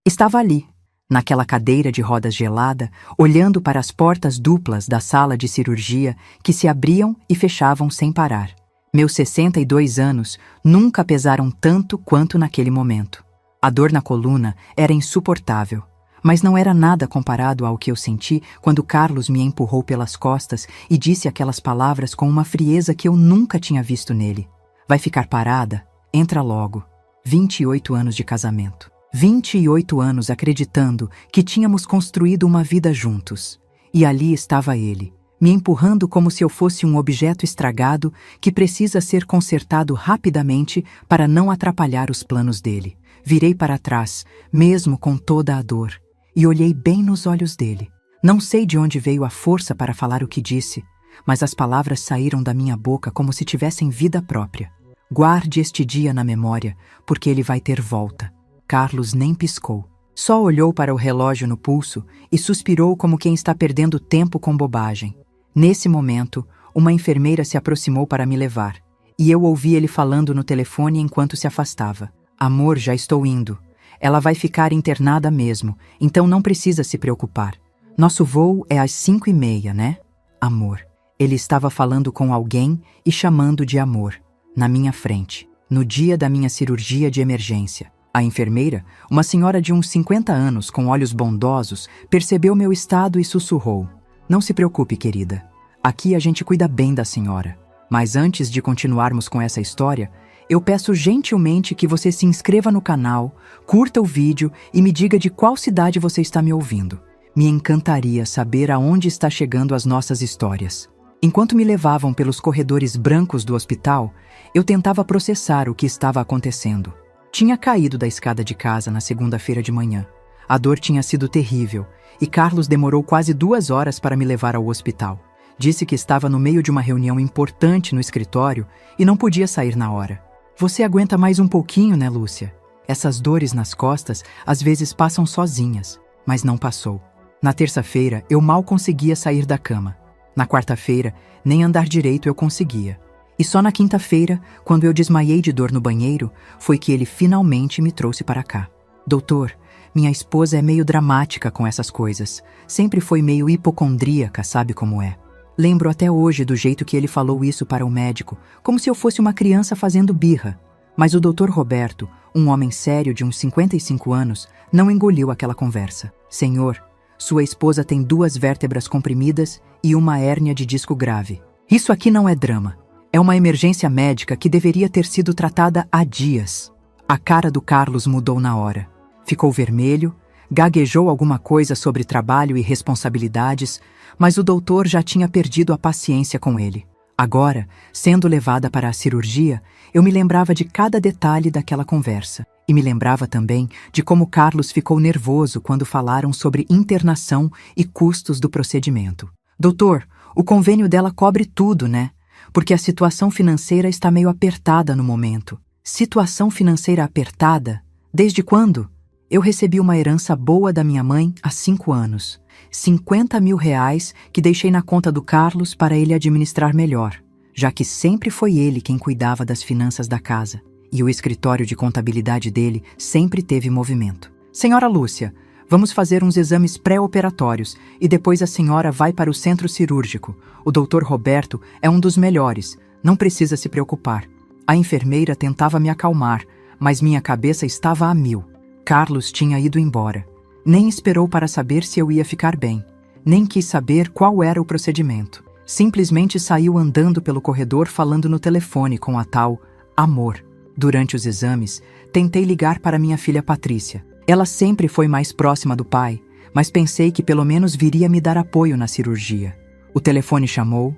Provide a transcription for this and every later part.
Estava ali, naquela cadeira de rodas gelada, olhando para as portas duplas da sala de cirurgia que se abriam e fechavam sem parar. Meus 62 anos nunca pesaram tanto quanto naquele momento. A dor na coluna era insuportável, mas não era nada comparado ao que eu senti quando Carlos me empurrou pelas costas e disse aquelas palavras com uma frieza que eu nunca tinha visto nele. Vai ficar parada? Entra logo. 28 anos de casamento. 28 anos acreditando que tínhamos construído uma vida juntos. E ali estava ele, me empurrando como se eu fosse um objeto estragado que precisa ser consertado rapidamente para não atrapalhar os planos dele. Virei para trás, mesmo com toda a dor, e olhei bem nos olhos dele. Não sei de onde veio a força para falar o que disse, mas as palavras saíram da minha boca como se tivessem vida própria. Guarde este dia na memória, porque ele vai ter volta. Carlos nem piscou. Só olhou para o relógio no pulso e suspirou como quem está perdendo tempo com bobagem. Nesse momento, uma enfermeira se aproximou para me levar, e eu ouvi ele falando no telefone enquanto se afastava. Amor, já estou indo. Ela vai ficar internada mesmo, então não precisa se preocupar. Nosso voo é às 5h30, né? Amor. Ele estava falando com alguém e chamando de amor, na minha frente, no dia da minha cirurgia de emergência. A enfermeira, uma senhora de uns 50 anos com olhos bondosos, percebeu meu estado e sussurrou. Não se preocupe, querida. Aqui a gente cuida bem da senhora. Mas antes de continuarmos com essa história, eu peço gentilmente que você se inscreva no canal, curta o vídeo e me diga de qual cidade você está me ouvindo. Me encantaria saber aonde está chegando as nossas histórias. Enquanto me levavam pelos corredores brancos do hospital, eu tentava processar o que estava acontecendo. Tinha caído da escada de casa na segunda-feira de manhã. A dor tinha sido terrível e Carlos demorou quase 2 horas para me levar ao hospital. Disse que estava no meio de uma reunião importante no escritório e não podia sair na hora. Você aguenta mais um pouquinho, né, Lúcia? Essas dores nas costas às vezes passam sozinhas, mas não passou. Na terça-feira, eu mal conseguia sair da cama. Na quarta-feira, nem andar direito eu conseguia. E só na quinta-feira, quando eu desmaiei de dor no banheiro, foi que ele finalmente me trouxe para cá. Doutor, minha esposa é meio dramática com essas coisas. Sempre foi meio hipocondríaca, sabe como é? Lembro até hoje do jeito que ele falou isso para o médico, como se eu fosse uma criança fazendo birra. Mas o Dr. Roberto, um homem sério de uns 55 anos, não engoliu aquela conversa. Senhor, sua esposa tem 2 vértebras comprimidas e uma hérnia de disco grave. Isso aqui não é drama. É uma emergência médica que deveria ter sido tratada há dias. A cara do Carlos mudou na hora. Ficou vermelho, gaguejou alguma coisa sobre trabalho e responsabilidades, mas o doutor já tinha perdido a paciência com ele. Agora, sendo levada para a cirurgia, eu me lembrava de cada detalhe daquela conversa. E me lembrava também de como Carlos ficou nervoso quando falaram sobre internação e custos do procedimento. Doutor, o convênio dela cobre tudo, né? Porque a situação financeira está meio apertada no momento. Situação financeira apertada? Desde quando? Eu recebi uma herança boa da minha mãe há 5 anos. 50 mil reais que deixei na conta do Carlos para ele administrar melhor, já que sempre foi ele quem cuidava das finanças da casa. E o escritório de contabilidade dele sempre teve movimento. Senhora Lúcia, vamos fazer uns exames pré-operatórios e depois a senhora vai para o centro cirúrgico. O Dr. Roberto é um dos melhores, não precisa se preocupar. A enfermeira tentava me acalmar, mas minha cabeça estava a 1000. Carlos tinha ido embora. Nem esperou para saber se eu ia ficar bem. Nem quis saber qual era o procedimento. Simplesmente saiu andando pelo corredor falando no telefone com a tal Amor. Durante os exames, tentei ligar para minha filha Patrícia. Ela sempre foi mais próxima do pai, mas pensei que pelo menos viria me dar apoio na cirurgia. O telefone chamou,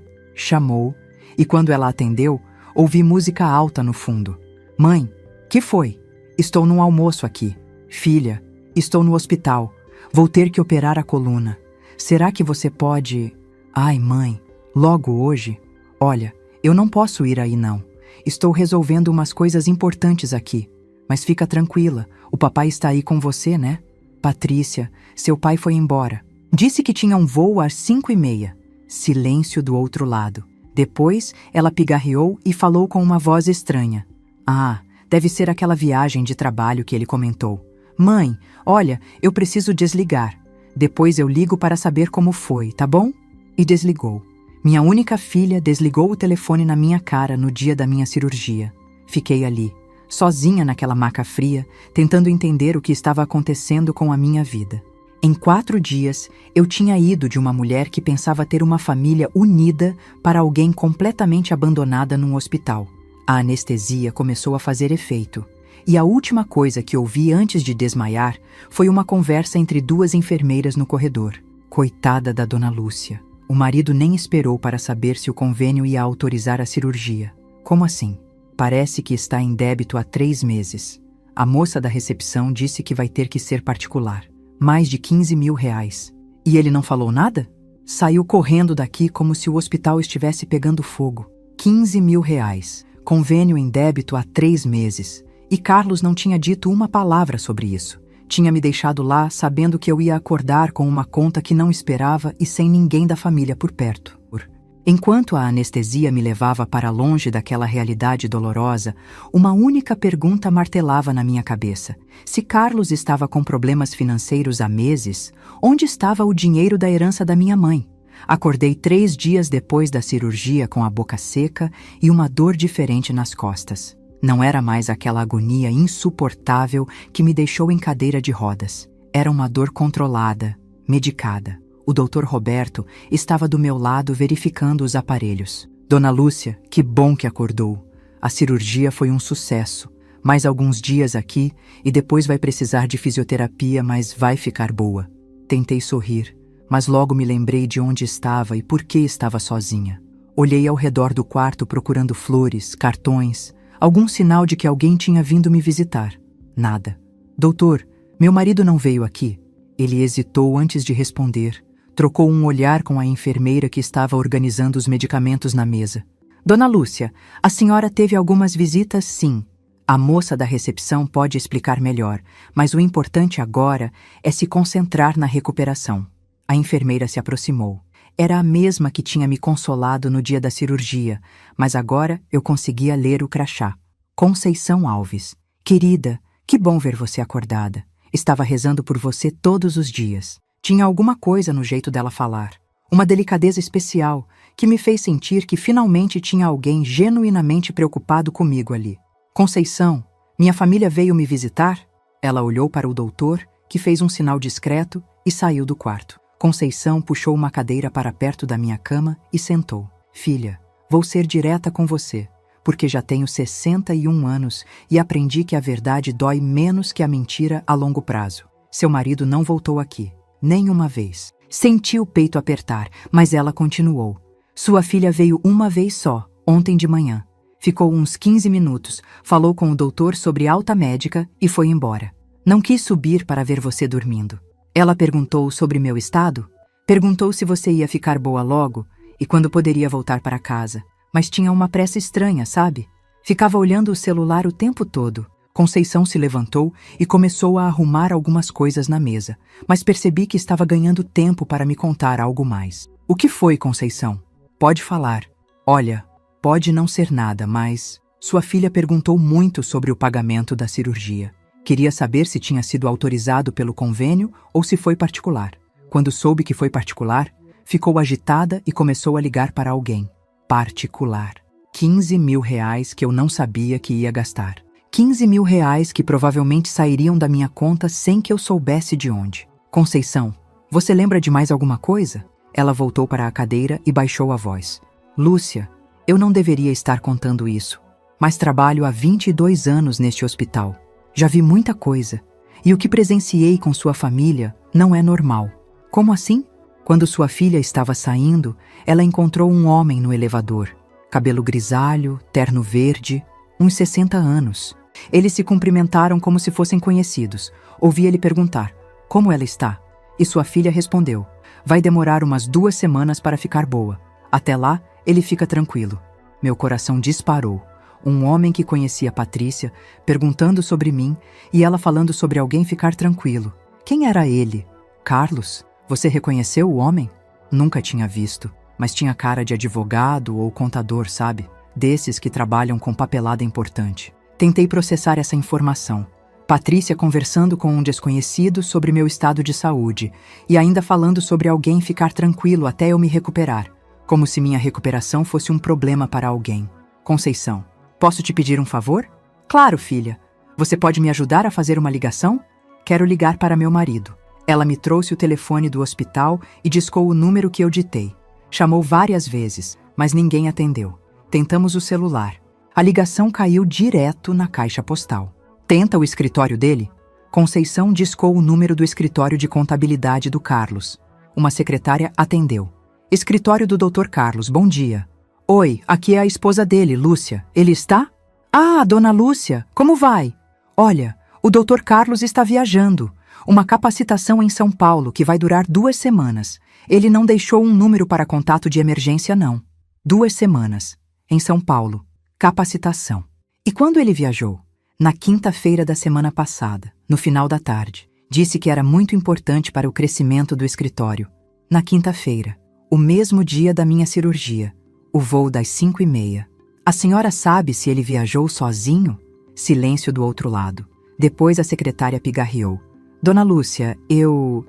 e quando ela atendeu, ouvi música alta no fundo. Mãe, que foi? Estou num almoço aqui. Filha, estou no hospital. Vou ter que operar a coluna. Será que você pode... Ai, mãe, logo hoje? Olha, eu não posso ir aí não. Estou resolvendo umas coisas importantes aqui. Mas fica tranquila, o papai está aí com você, né? Patrícia, seu pai foi embora. Disse que tinha um voo às 5h30. Silêncio do outro lado. Depois, ela pigarreou e falou com uma voz estranha. Ah, deve ser aquela viagem de trabalho que ele comentou. Mãe, olha, eu preciso desligar. Depois eu ligo para saber como foi, tá bom? E desligou. Minha única filha desligou o telefone na minha cara no dia da minha cirurgia. Fiquei ali, sozinha naquela maca fria, tentando entender o que estava acontecendo com a minha vida. Em 4 dias, eu tinha ido de uma mulher que pensava ter uma família unida para alguém completamente abandonada num hospital. A anestesia começou a fazer efeito. E a última coisa que ouvi antes de desmaiar foi uma conversa entre 2 enfermeiras no corredor. Coitada da dona Lúcia. O marido nem esperou para saber se o convênio ia autorizar a cirurgia. Como assim? Parece que está em débito há 3 meses. A moça da recepção disse que vai ter que ser particular. Mais de 15 mil reais. E ele não falou nada? Saiu correndo daqui como se o hospital estivesse pegando fogo. 15 mil reais. Convênio em débito há 3 meses. E Carlos não tinha dito uma palavra sobre isso. Tinha me deixado lá sabendo que eu ia acordar com uma conta que não esperava e sem ninguém da família por perto. Enquanto a anestesia me levava para longe daquela realidade dolorosa, uma única pergunta martelava na minha cabeça. Se Carlos estava com problemas financeiros há meses, onde estava o dinheiro da herança da minha mãe? Acordei 3 dias depois da cirurgia com a boca seca e uma dor diferente nas costas. Não era mais aquela agonia insuportável que me deixou em cadeira de rodas. Era uma dor controlada, medicada. O Dr. Roberto estava do meu lado verificando os aparelhos. Dona Lúcia, que bom que acordou. A cirurgia foi um sucesso. Mais alguns dias aqui e depois vai precisar de fisioterapia, mas vai ficar boa. Tentei sorrir, mas logo me lembrei de onde estava e por que estava sozinha. Olhei ao redor do quarto procurando flores, cartões, algum sinal de que alguém tinha vindo me visitar. Nada. Doutor, meu marido não veio aqui. Ele hesitou antes de responder. Trocou um olhar com a enfermeira que estava organizando os medicamentos na mesa. Dona Lúcia, a senhora teve algumas visitas, sim. A moça da recepção pode explicar melhor, mas o importante agora é se concentrar na recuperação. A enfermeira se aproximou. Era a mesma que tinha me consolado no dia da cirurgia, mas agora eu conseguia ler o crachá. Conceição Alves. Querida, que bom ver você acordada. Estava rezando por você todos os dias. Tinha alguma coisa no jeito dela falar. Uma delicadeza especial que me fez sentir que finalmente tinha alguém genuinamente preocupado comigo ali. Conceição, minha família veio me visitar? Ela olhou para o doutor, que fez um sinal discreto e saiu do quarto. Conceição puxou uma cadeira para perto da minha cama e sentou. Filha, vou ser direta com você, porque já tenho 61 anos e aprendi que a verdade dói menos que a mentira a longo prazo. Seu marido não voltou aqui. Nem uma vez. Senti o peito apertar, mas ela continuou. Sua filha veio uma vez só, ontem de manhã. Ficou uns 15 minutos, falou com o doutor sobre alta médica e foi embora. Não quis subir para ver você dormindo. Ela perguntou sobre meu estado, perguntou se você ia ficar boa logo e quando poderia voltar para casa. Mas tinha uma pressa estranha, sabe? Ficava olhando o celular o tempo todo. Conceição se levantou e começou a arrumar algumas coisas na mesa, mas percebi que estava ganhando tempo para me contar algo mais. O que foi, Conceição? Pode falar. Olha, pode não ser nada, mas... Sua filha perguntou muito sobre o pagamento da cirurgia. Queria saber se tinha sido autorizado pelo convênio ou se foi particular. Quando soube que foi particular, ficou agitada e começou a ligar para alguém. Particular. 15 mil reais que eu não sabia que ia gastar. 15 mil reais que provavelmente sairiam da minha conta sem que eu soubesse de onde. Conceição, você lembra de mais alguma coisa? Ela voltou para a cadeira e baixou a voz. Lúcia, eu não deveria estar contando isso, mas trabalho há 22 anos neste hospital. Já vi muita coisa, e o que presenciei com sua família não é normal. Como assim? Quando sua filha estava saindo, ela encontrou um homem no elevador. Cabelo grisalho, terno verde, uns 60 anos. Eles se cumprimentaram como se fossem conhecidos. Ouvi ele perguntar, como ela está? E sua filha respondeu, vai demorar umas 2 semanas para ficar boa. Até lá, ele fica tranquilo. Meu coração disparou. Um homem que conhecia Patrícia, perguntando sobre mim, e ela falando sobre alguém ficar tranquilo. Quem era ele? Carlos? Você reconheceu o homem? Nunca tinha visto, mas tinha cara de advogado ou contador, sabe? Desses que trabalham com papelada importante. Tentei processar essa informação. Patrícia conversando com um desconhecido sobre meu estado de saúde e ainda falando sobre alguém ficar tranquilo até eu me recuperar, como se minha recuperação fosse um problema para alguém. Conceição: posso te pedir um favor? Claro, filha. Você pode me ajudar a fazer uma ligação? Quero ligar para meu marido. Ela me trouxe o telefone do hospital e discou o número que eu ditei. Chamou várias vezes, mas ninguém atendeu. Tentamos o celular. A ligação caiu direto na caixa postal. Tenta o escritório dele? Conceição discou o número do escritório de contabilidade do Carlos. Uma secretária atendeu. Escritório do Dr. Carlos, bom dia. Oi, aqui é a esposa dele, Lúcia. Ele está? Ah, dona Lúcia, como vai? Olha, o Dr. Carlos está viajando. Uma capacitação em São Paulo que vai durar 2 semanas. Ele não deixou um número para contato de emergência, não. 2 semanas. Em São Paulo. Capacitação. E quando ele viajou? Na quinta-feira da semana passada, no final da tarde. Disse que era muito importante para o crescimento do escritório. Na quinta-feira, o mesmo dia da minha cirurgia. O voo das 5h30. A senhora sabe se ele viajou sozinho? Silêncio do outro lado. Depois a secretária pigarreou. Dona Lúcia, eu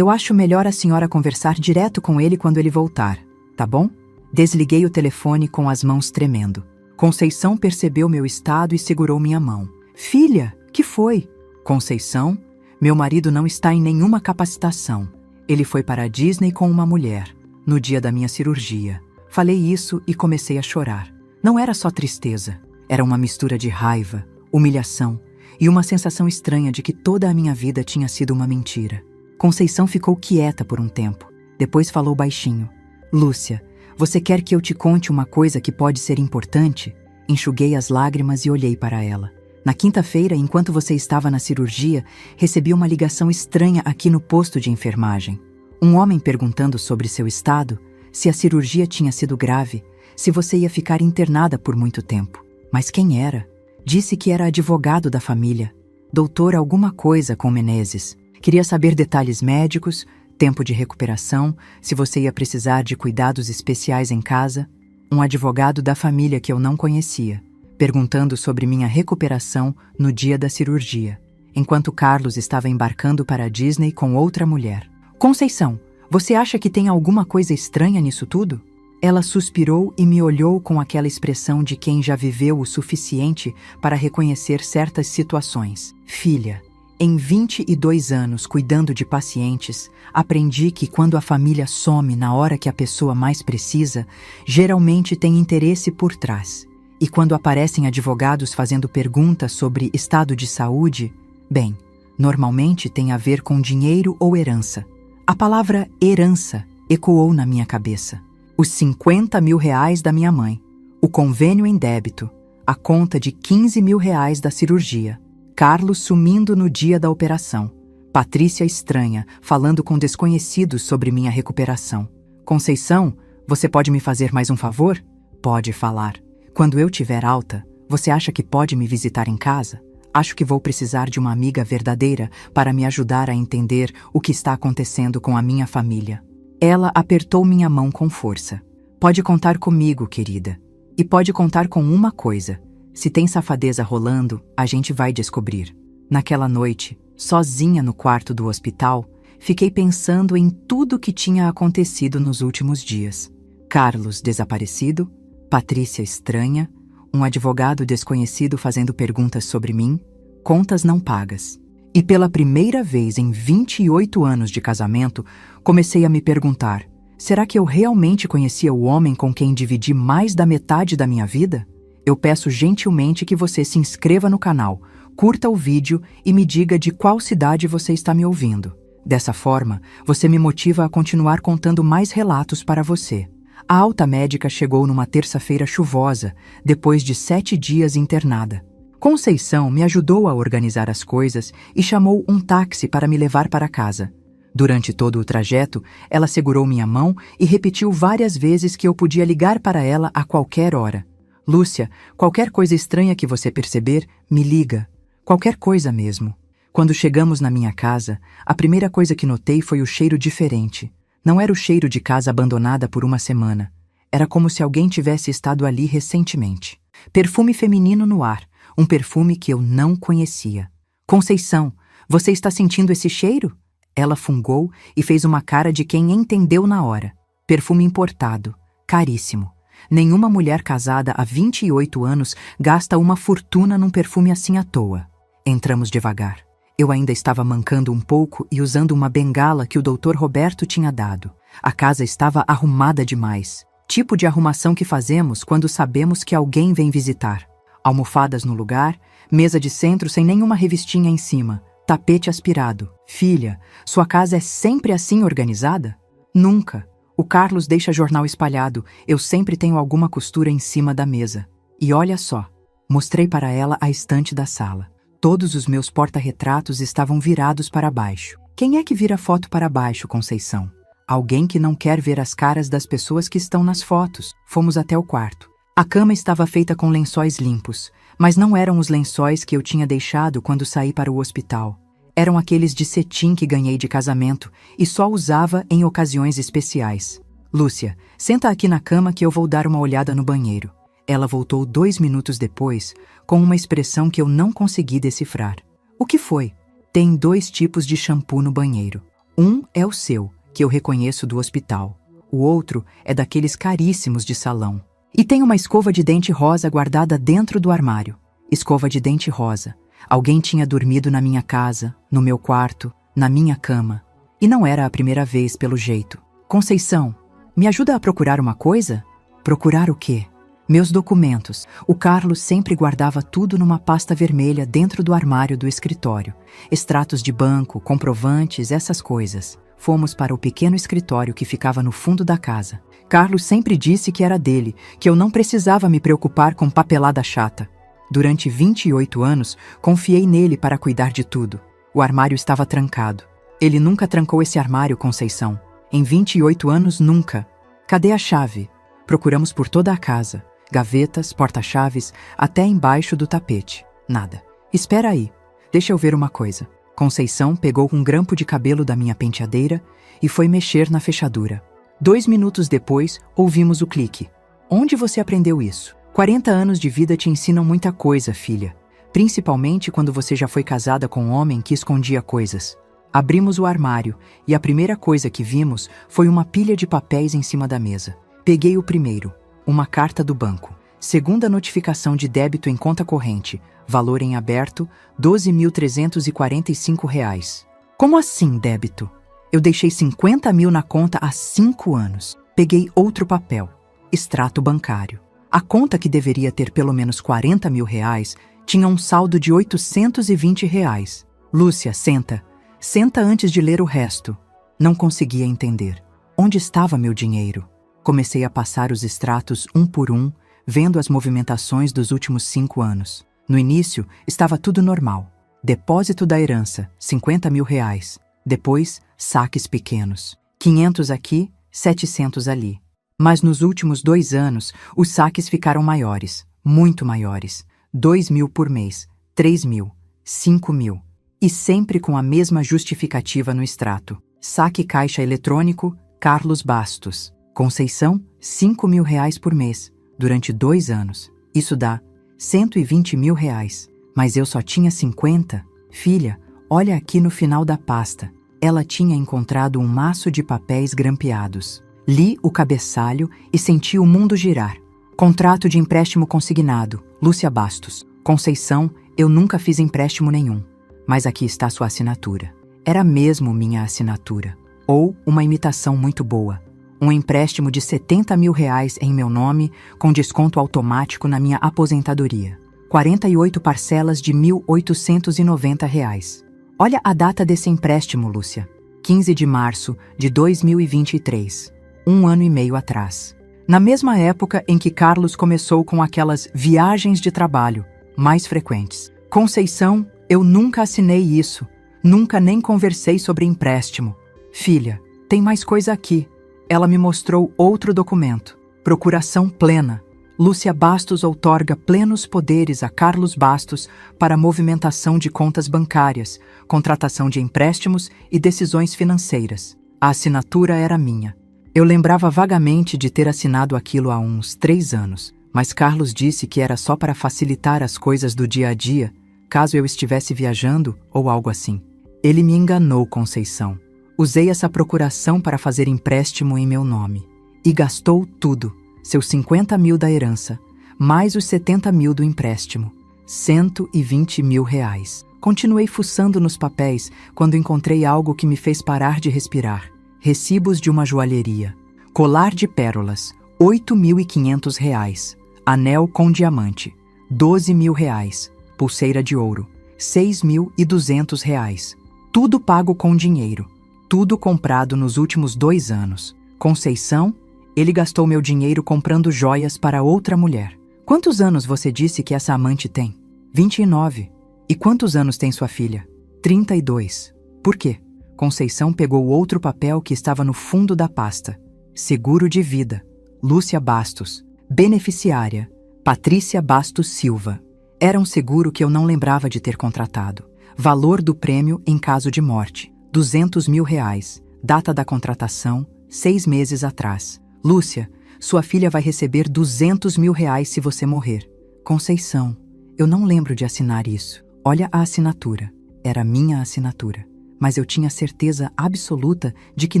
acho melhor a senhora conversar direto com ele quando ele voltar, tá bom? Desliguei o telefone com as mãos tremendo. Conceição percebeu meu estado e segurou minha mão. Filha, que foi? Conceição, meu marido não está em nenhuma capacitação. Ele foi para a Disney com uma mulher, no dia da minha cirurgia. Falei isso e comecei a chorar. Não era só tristeza, era uma mistura de raiva, humilhação e uma sensação estranha de que toda a minha vida tinha sido uma mentira. Conceição ficou quieta por um tempo. Depois falou baixinho. Lúcia, você quer que eu te conte uma coisa que pode ser importante? Enxuguei as lágrimas e olhei para ela. Na quinta-feira, enquanto você estava na cirurgia, recebi uma ligação estranha aqui no posto de enfermagem. Um homem perguntando sobre seu estado, se a cirurgia tinha sido grave, se você ia ficar internada por muito tempo. Mas quem era? Disse que era advogado da família, doutor alguma coisa com Menezes. Queria saber detalhes médicos, tempo de recuperação, se você ia precisar de cuidados especiais em casa. Um advogado da família que eu não conhecia, perguntando sobre minha recuperação no dia da cirurgia, enquanto Carlos estava embarcando para a Disney com outra mulher. Conceição, você acha que tem alguma coisa estranha nisso tudo? Ela suspirou e me olhou com aquela expressão de quem já viveu o suficiente para reconhecer certas situações. Filha, em 22 anos cuidando de pacientes, aprendi que quando a família some na hora que a pessoa mais precisa, geralmente tem interesse por trás. E quando aparecem advogados fazendo perguntas sobre estado de saúde, bem, normalmente tem a ver com dinheiro ou herança. A palavra herança ecoou na minha cabeça. Os 50 mil reais da minha mãe, o convênio em débito, a conta de 15 mil reais da cirurgia, Carlos sumindo no dia da operação, Patrícia estranha, falando com desconhecidos sobre minha recuperação. Conceição, você pode me fazer mais um favor? Pode falar. Quando eu tiver alta, você acha que pode me visitar em casa? Acho que vou precisar de uma amiga verdadeira para me ajudar a entender o que está acontecendo com a minha família. Ela apertou minha mão com força. Pode contar comigo, querida. E pode contar com uma coisa. Se tem safadeza rolando, a gente vai descobrir. Naquela noite, sozinha no quarto do hospital, fiquei pensando em tudo que tinha acontecido nos últimos dias. Carlos desaparecido, Patrícia estranha, um advogado desconhecido fazendo perguntas sobre mim, contas não pagas. E pela primeira vez em 28 anos de casamento, comecei a me perguntar, será que eu realmente conhecia o homem com quem dividi mais da metade da minha vida? Eu peço gentilmente que você se inscreva no canal, curta o vídeo e me diga de qual cidade você está me ouvindo. Dessa forma, você me motiva a continuar contando mais relatos para você. A alta médica chegou numa terça-feira chuvosa, depois de 7 dias internada. Conceição me ajudou a organizar as coisas e chamou um táxi para me levar para casa. Durante todo o trajeto, ela segurou minha mão e repetiu várias vezes que eu podia ligar para ela a qualquer hora. Lúcia, qualquer coisa estranha que você perceber, me liga. Qualquer coisa mesmo. Quando chegamos na minha casa, a primeira coisa que notei foi o cheiro diferente. Não era o cheiro de casa abandonada por uma semana. Era como se alguém tivesse estado ali recentemente. Perfume feminino no ar. Um perfume que eu não conhecia. Conceição, você está sentindo esse cheiro? Ela fungou e fez uma cara de quem entendeu na hora. Perfume importado, caríssimo. Nenhuma mulher casada há 28 anos gasta uma fortuna num perfume assim à toa. Entramos devagar. Eu ainda estava mancando um pouco e usando uma bengala que o Dr. Roberto tinha dado. A casa estava arrumada demais. Tipo de arrumação que fazemos quando sabemos que alguém vem visitar. Almofadas no lugar, mesa de centro sem nenhuma revistinha em cima, tapete aspirado. Filha, sua casa é sempre assim organizada? Nunca. O Carlos deixa jornal espalhado, eu sempre tenho alguma costura em cima da mesa. E olha só, mostrei para ela a estante da sala. Todos os meus porta-retratos estavam virados para baixo. Quem é que vira foto para baixo, Conceição? Alguém que não quer ver as caras das pessoas que estão nas fotos. Fomos até o quarto. A cama estava feita com lençóis limpos, mas não eram os lençóis que eu tinha deixado quando saí para o hospital. Eram aqueles de cetim que ganhei de casamento e só usava em ocasiões especiais. Lúcia, senta aqui na cama que eu vou dar uma olhada no banheiro. Ela voltou 2 minutos depois, com uma expressão que eu não consegui decifrar. O que foi? Tem 2 tipos de shampoo no banheiro. Um é o seu, que eu reconheço do hospital. O outro é daqueles caríssimos de salão. E tem uma escova de dente rosa guardada dentro do armário. Escova de dente rosa. Alguém tinha dormido na minha casa, no meu quarto, na minha cama. E não era a primeira vez, pelo jeito. Conceição, me ajuda a procurar uma coisa? Procurar o quê? Meus documentos. O Carlos sempre guardava tudo numa pasta vermelha dentro do armário do escritório. Extratos de banco, comprovantes, essas coisas. Fomos para o pequeno escritório que ficava no fundo da casa. Carlos sempre disse que era dele, que eu não precisava me preocupar com papelada chata. Durante 28 anos, confiei nele para cuidar de tudo. O armário estava trancado. Ele nunca trancou esse armário, Conceição. Em 28 anos, nunca. Cadê a chave? Procuramos por toda a casa. Gavetas, porta-chaves, até embaixo do tapete. Nada. Espera aí. Deixa eu ver uma coisa. Conceição pegou um grampo de cabelo da minha penteadeira e foi mexer na fechadura. 2 minutos depois, ouvimos o clique. Onde você aprendeu isso? 40 anos de vida te ensinam muita coisa, filha. Principalmente quando você já foi casada com um homem que escondia coisas. Abrimos o armário e a primeira coisa que vimos foi uma pilha de papéis em cima da mesa. Peguei o primeiro, uma carta do banco. Segunda notificação de débito em conta corrente. Valor em aberto, R$ 12.345. Como assim, débito? Eu deixei 50 mil na conta há 5 anos. Peguei outro papel. Extrato bancário. A conta, que deveria ter pelo menos 40 mil reais, tinha um saldo de 820 reais. Lúcia, senta. Senta antes de ler o resto. Não conseguia entender. Onde estava meu dinheiro? Comecei a passar os extratos um por um, vendo as movimentações dos últimos 5 anos. No início, estava tudo normal. Depósito da herança, 50 mil reais. Depois, saques pequenos. 500 aqui, 700 ali. Mas nos últimos 2 anos, os saques ficaram maiores, muito maiores. 2 mil por mês, 3 mil, 5 mil. E sempre com a mesma justificativa no extrato. Saque caixa eletrônico, Carlos Bastos. Conceição, 5 mil reais por mês, durante 2 anos. Isso dá 120 mil reais. Mas eu só tinha 50. Filha, olha aqui no final da pasta. Ela tinha encontrado um maço de papéis grampeados. Li o cabeçalho e senti o mundo girar. Contrato de empréstimo consignado, Lúcia Bastos. Conceição, eu nunca fiz empréstimo nenhum. Mas aqui está sua assinatura. Era mesmo minha assinatura. Ou uma imitação muito boa. Um empréstimo de 70 mil reais em meu nome, com desconto automático na minha aposentadoria. 48 parcelas de R$ 1.890 reais. Olha a data desse empréstimo, Lúcia. 15 de março de 2023. 1 ano e meio atrás. Na mesma época em que Carlos começou com aquelas viagens de trabalho mais frequentes. Conceição, eu nunca assinei isso. Nunca nem conversei sobre empréstimo. Filha, tem mais coisa aqui. Ela me mostrou outro documento. Procuração plena. Lúcia Bastos outorga plenos poderes a Carlos Bastos para movimentação de contas bancárias, contratação de empréstimos e decisões financeiras. A assinatura era minha. Eu lembrava vagamente de ter assinado aquilo há uns 3 anos, mas Carlos disse que era só para facilitar as coisas do dia a dia. caso eu estivesse viajando ou algo assim. Ele me enganou, Conceição. Usei essa procuração para fazer empréstimo em meu nome. E gastou tudo, seus 50 mil da herança, mais os 70 mil do empréstimo. 120 mil reais. Continuei fuçando nos papéis quando encontrei algo que me fez parar de respirar. Recibos de uma joalheria. Colar de pérolas, 8.500 reais. Anel com diamante, 12 mil reais. Pulseira de ouro, 6.200 reais. Tudo pago com dinheiro. Tudo comprado nos últimos 2 anos. Conceição, ele gastou meu dinheiro comprando joias para outra mulher. Quantos anos você disse que essa amante tem? 29. E quantos anos tem sua filha? 32. Por quê? Conceição pegou outro papel que estava no fundo da pasta. Seguro de vida. Lúcia Bastos. Beneficiária. Patrícia Bastos Silva. Era um seguro que eu não lembrava de ter contratado. Valor do prêmio em caso de morte. 200 mil reais. Data da contratação, 6 meses atrás. Lúcia, sua filha vai receber 200 mil reais se você morrer. Conceição, eu não lembro de assinar isso. Olha a assinatura. Era minha assinatura. Mas eu tinha certeza absoluta de que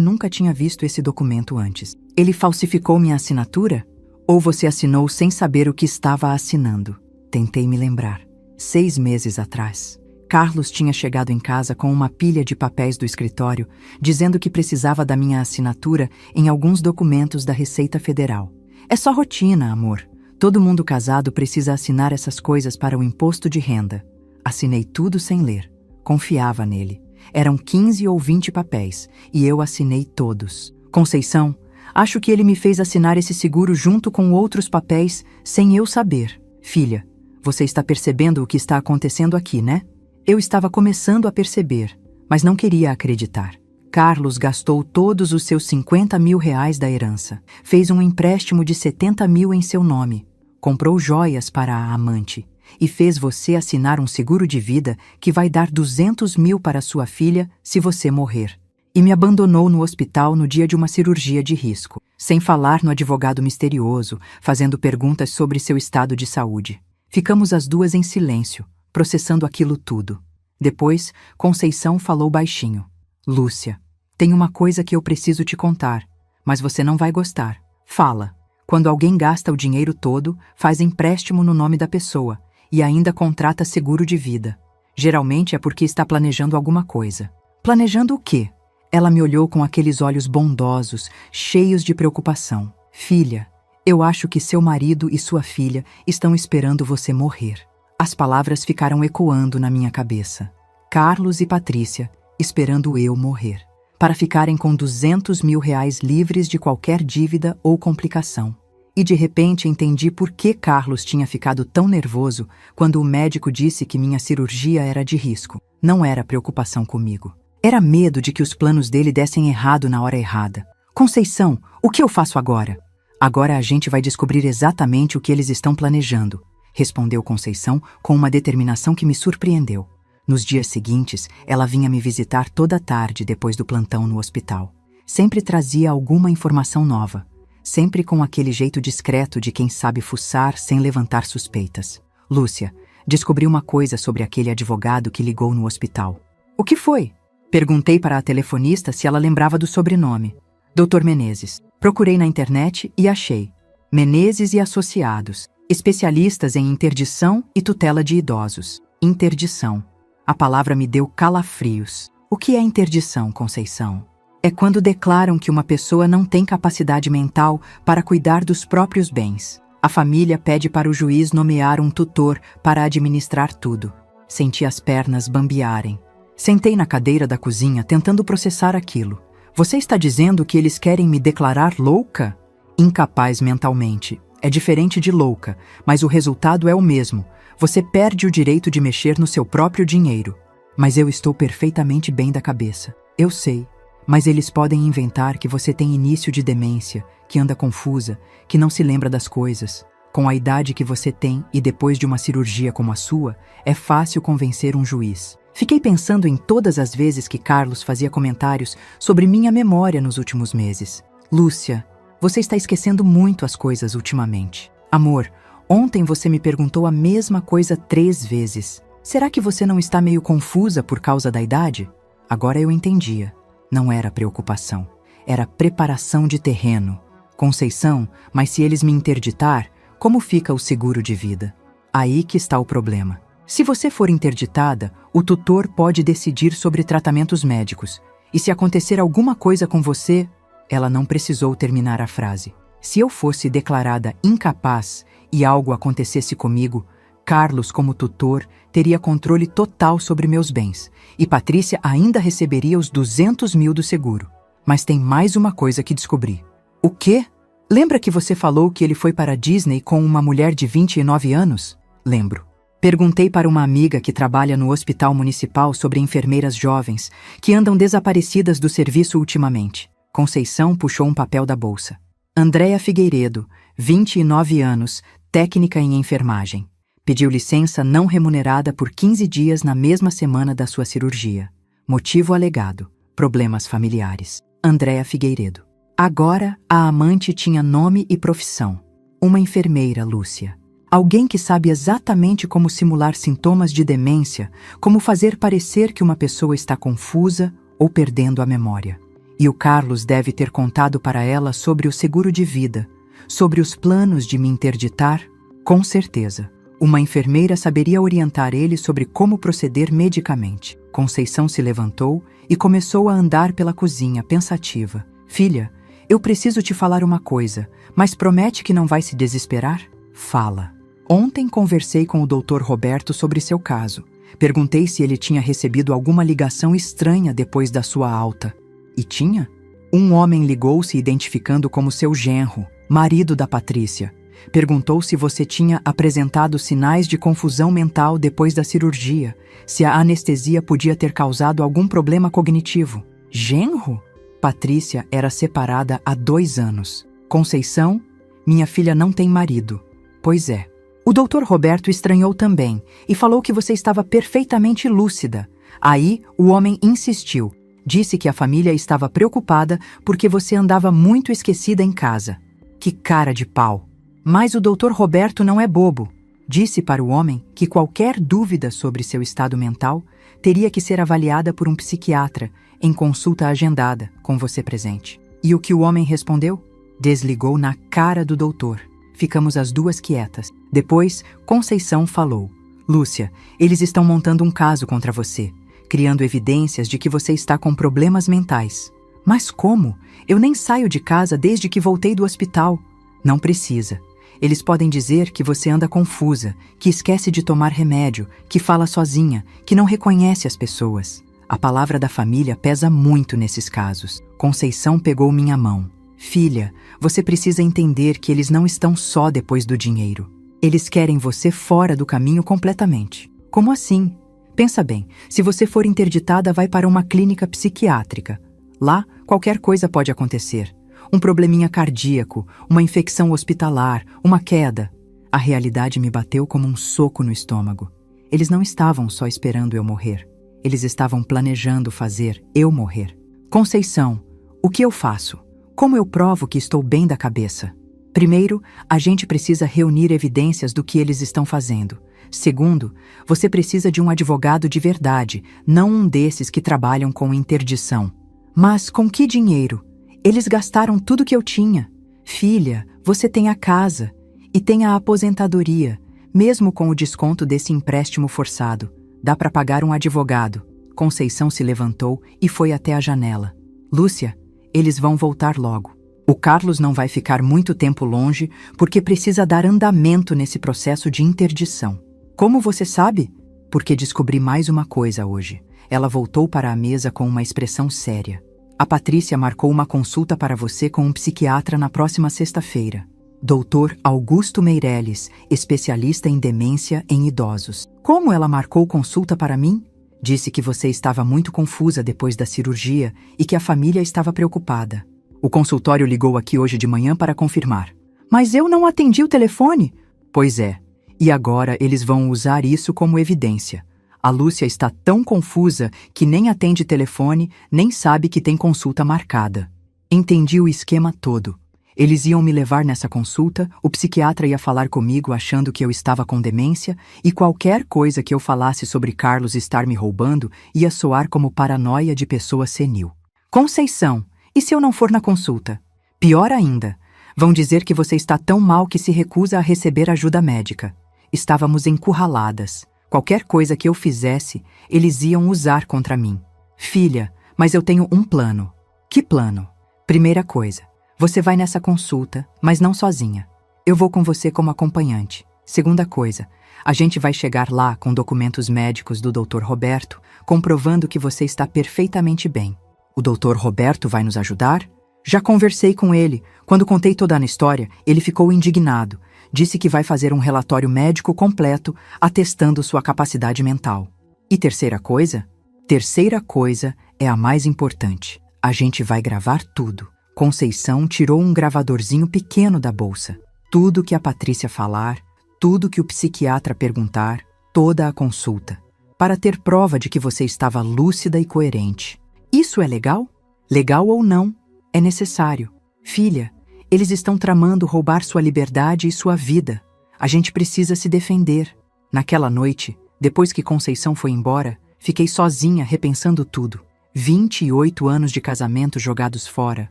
nunca tinha visto esse documento antes. Ele falsificou minha assinatura? Ou você assinou sem saber o que estava assinando? Tentei me lembrar. 6 meses atrás. Carlos tinha chegado em casa com uma pilha de papéis do escritório, dizendo que precisava da minha assinatura em alguns documentos da Receita Federal. É só rotina, amor. Todo mundo casado precisa assinar essas coisas para o imposto de renda. Assinei tudo sem ler. Confiava nele. Eram 15 ou 20 papéis, e eu assinei todos. Conceição, acho que ele me fez assinar esse seguro junto com outros papéis, sem eu saber. Filha, você está percebendo o que está acontecendo aqui, né? Eu estava começando a perceber, mas não queria acreditar. Carlos gastou todos os seus 50 mil reais da herança. Fez um empréstimo de 70 mil em seu nome. Comprou joias para a amante. E fez você assinar um seguro de vida que vai dar 200 mil para sua filha se você morrer. E me abandonou no hospital no dia de uma cirurgia de risco, sem falar no advogado misterioso, fazendo perguntas sobre seu estado de saúde. Ficamos as duas em silêncio, processando aquilo tudo. Depois, Conceição falou baixinho. Lúcia, tem uma coisa que eu preciso te contar, mas você não vai gostar. Fala. Quando alguém gasta o dinheiro todo, faz empréstimo no nome da pessoa e ainda contrata seguro de vida. Geralmente é porque está planejando alguma coisa. Planejando o quê? Ela me olhou com aqueles olhos bondosos, cheios de preocupação. Filha, eu acho que seu marido e sua filha estão esperando você morrer. As palavras ficaram ecoando na minha cabeça. Carlos e Patrícia, esperando eu morrer, para ficarem com 200 mil reais livres de qualquer dívida ou complicação. E de repente entendi por que Carlos tinha ficado tão nervoso quando o médico disse que minha cirurgia era de risco. Não era preocupação comigo. Era medo de que os planos dele dessem errado na hora errada. Conceição, o que eu faço agora? Agora a gente vai descobrir exatamente o que eles estão planejando, respondeu Conceição com uma determinação que me surpreendeu. Nos dias seguintes, ela vinha me visitar toda tarde depois do plantão no hospital. Sempre trazia alguma informação nova, sempre com aquele jeito discreto de quem sabe fuçar sem levantar suspeitas. Lúcia, descobri uma coisa sobre aquele advogado que ligou no hospital. O que foi? Perguntei para a telefonista se ela lembrava do sobrenome. Dr. Menezes. Procurei na internet e achei. Menezes e Associados. Especialistas em interdição e tutela de idosos. Interdição. A palavra me deu calafrios. O que é interdição, Conceição? É quando declaram que uma pessoa não tem capacidade mental para cuidar dos próprios bens. A família pede para o juiz nomear um tutor para administrar tudo. Senti as pernas bambearem. Sentei na cadeira da cozinha tentando processar aquilo. Você está dizendo que eles querem me declarar louca? Incapaz mentalmente. É diferente de louca, mas o resultado é o mesmo. Você perde o direito de mexer no seu próprio dinheiro. Mas eu estou perfeitamente bem da cabeça. Eu sei. Mas eles podem inventar que você tem início de demência, que anda confusa, que não se lembra das coisas. Com a idade que você tem e depois de uma cirurgia como a sua, é fácil convencer um juiz. Fiquei pensando em todas as vezes que Carlos fazia comentários sobre minha memória nos últimos meses. Lúcia, você está esquecendo muito as coisas ultimamente. Amor, ontem você me perguntou a mesma coisa 3 vezes. Será que você não está meio confusa por causa da idade? Agora eu entendia. Não era preocupação. Era preparação de terreno. Conceição, mas se eles me interditar, como fica o seguro de vida? Aí que está o problema. Se você for interditada, o tutor pode decidir sobre tratamentos médicos. E se acontecer alguma coisa com você... Ela não precisou terminar a frase. Se eu fosse declarada incapaz e algo acontecesse comigo, Carlos, como tutor, teria controle total sobre meus bens, e Patrícia ainda receberia os 200 mil do seguro. Mas tem mais uma coisa que descobri. O quê? Lembra que você falou que ele foi para a Disney com uma mulher de 29 anos? Lembro. Perguntei para uma amiga que trabalha no hospital municipal sobre enfermeiras jovens que andam desaparecidas do serviço ultimamente. Conceição puxou um papel da bolsa. Andréa Figueiredo, 29 anos, técnica em enfermagem. Pediu licença não remunerada por 15 dias na mesma semana da sua cirurgia. Motivo alegado: problemas familiares. Andréa Figueiredo. Agora, a amante tinha nome e profissão. Uma enfermeira, Lúcia. Alguém que sabe exatamente como simular sintomas de demência, como fazer parecer que uma pessoa está confusa ou perdendo a memória. E o Carlos deve ter contado para ela sobre o seguro de vida, sobre os planos de me interditar? Com certeza. Uma enfermeira saberia orientar ele sobre como proceder medicamente. Conceição se levantou e começou a andar pela cozinha, pensativa. Filha, eu preciso te falar uma coisa, mas promete que não vai se desesperar? Fala. Ontem conversei com o Dr. Roberto sobre seu caso. Perguntei se ele tinha recebido alguma ligação estranha depois da sua alta. E tinha? Um homem ligou-se identificando como seu genro, marido da Patrícia. Perguntou se você tinha apresentado sinais de confusão mental depois da cirurgia, se a anestesia podia ter causado algum problema cognitivo. Genro? Patrícia era separada há 2 anos. Conceição, minha filha não tem marido. Pois é. O Dr. Roberto estranhou também e falou que você estava perfeitamente lúcida. Aí, o homem insistiu. Disse que a família estava preocupada porque você andava muito esquecida em casa. Que cara de pau! Mas o Dr. Roberto não é bobo. Disse para o homem que qualquer dúvida sobre seu estado mental teria que ser avaliada por um psiquiatra em consulta agendada, com você presente. E o que o homem respondeu? Desligou na cara do doutor. Ficamos as duas quietas. Depois, Conceição falou. Lúcia, eles estão montando um caso contra você, criando evidências de que você está com problemas mentais. Mas como? Eu nem saio de casa desde que voltei do hospital. Não precisa. Eles podem dizer que você anda confusa, que esquece de tomar remédio, que fala sozinha, que não reconhece as pessoas. A palavra da família pesa muito nesses casos. Conceição pegou minha mão. Filha, você precisa entender que eles não estão só depois do dinheiro. Eles querem você fora do caminho completamente. Como assim? Pensa bem, se você for interditada, vai para uma clínica psiquiátrica. Lá, qualquer coisa pode acontecer. Um probleminha cardíaco, uma infecção hospitalar, uma queda. A realidade me bateu como um soco no estômago. Eles não estavam só esperando eu morrer. Eles estavam planejando fazer eu morrer. Conceição, o que eu faço? Como eu provo que estou bem da cabeça? Primeiro, a gente precisa reunir evidências do que eles estão fazendo. Segundo, você precisa de um advogado de verdade, não um desses que trabalham com interdição. Mas com que dinheiro? Eles gastaram tudo que eu tinha. Filha, você tem a casa e tem a aposentadoria, mesmo com o desconto desse empréstimo forçado. Dá para pagar um advogado. Conceição se levantou e foi até a janela. Lúcia, eles vão voltar logo. O Carlos não vai ficar muito tempo longe porque precisa dar andamento nesse processo de interdição. Como você sabe? Porque descobri mais uma coisa hoje. Ela voltou para a mesa com uma expressão séria. A Patrícia marcou uma consulta para você com um psiquiatra na próxima sexta-feira. Dr. Augusto Meirelles, especialista em demência em idosos. Como ela marcou consulta para mim? Disse que você estava muito confusa depois da cirurgia e que a família estava preocupada. O consultório ligou aqui hoje de manhã para confirmar. Mas eu não atendi o telefone? Pois é. E agora eles vão usar isso como evidência. A Lúcia está tão confusa que nem atende telefone, nem sabe que tem consulta marcada. Entendi o esquema todo. Eles iam me levar nessa consulta, o psiquiatra ia falar comigo achando que eu estava com demência, e qualquer coisa que eu falasse sobre Carlos estar me roubando ia soar como paranoia de pessoa senil. Conceição, e se eu não for na consulta? Pior ainda, vão dizer que você está tão mal que se recusa a receber ajuda médica. Estávamos encurraladas. Qualquer coisa que eu fizesse, eles iam usar contra mim. Filha, mas eu tenho um plano. Que plano? Primeira coisa, você vai nessa consulta, mas não sozinha. Eu vou com você como acompanhante. Segunda coisa, a gente vai chegar lá com documentos médicos do Dr. Roberto, comprovando que você está perfeitamente bem. O Dr. Roberto vai nos ajudar? Já conversei com ele. Quando contei toda a história, ele ficou indignado. Disse que vai fazer um relatório médico completo, atestando sua capacidade mental. E terceira coisa? Terceira coisa é a mais importante. A gente vai gravar tudo. Conceição tirou um gravadorzinho pequeno da bolsa. Tudo que a Patrícia falar, tudo que o psiquiatra perguntar, toda a consulta. Para ter prova de que você estava lúcida e coerente. Isso é legal? Legal ou não? É necessário. Filha, eles estão tramando roubar sua liberdade e sua vida. A gente precisa se defender. Naquela noite, depois que Conceição foi embora, fiquei sozinha repensando tudo. 28 anos de casamento jogados fora.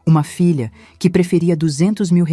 Uma filha que preferia R$200 mil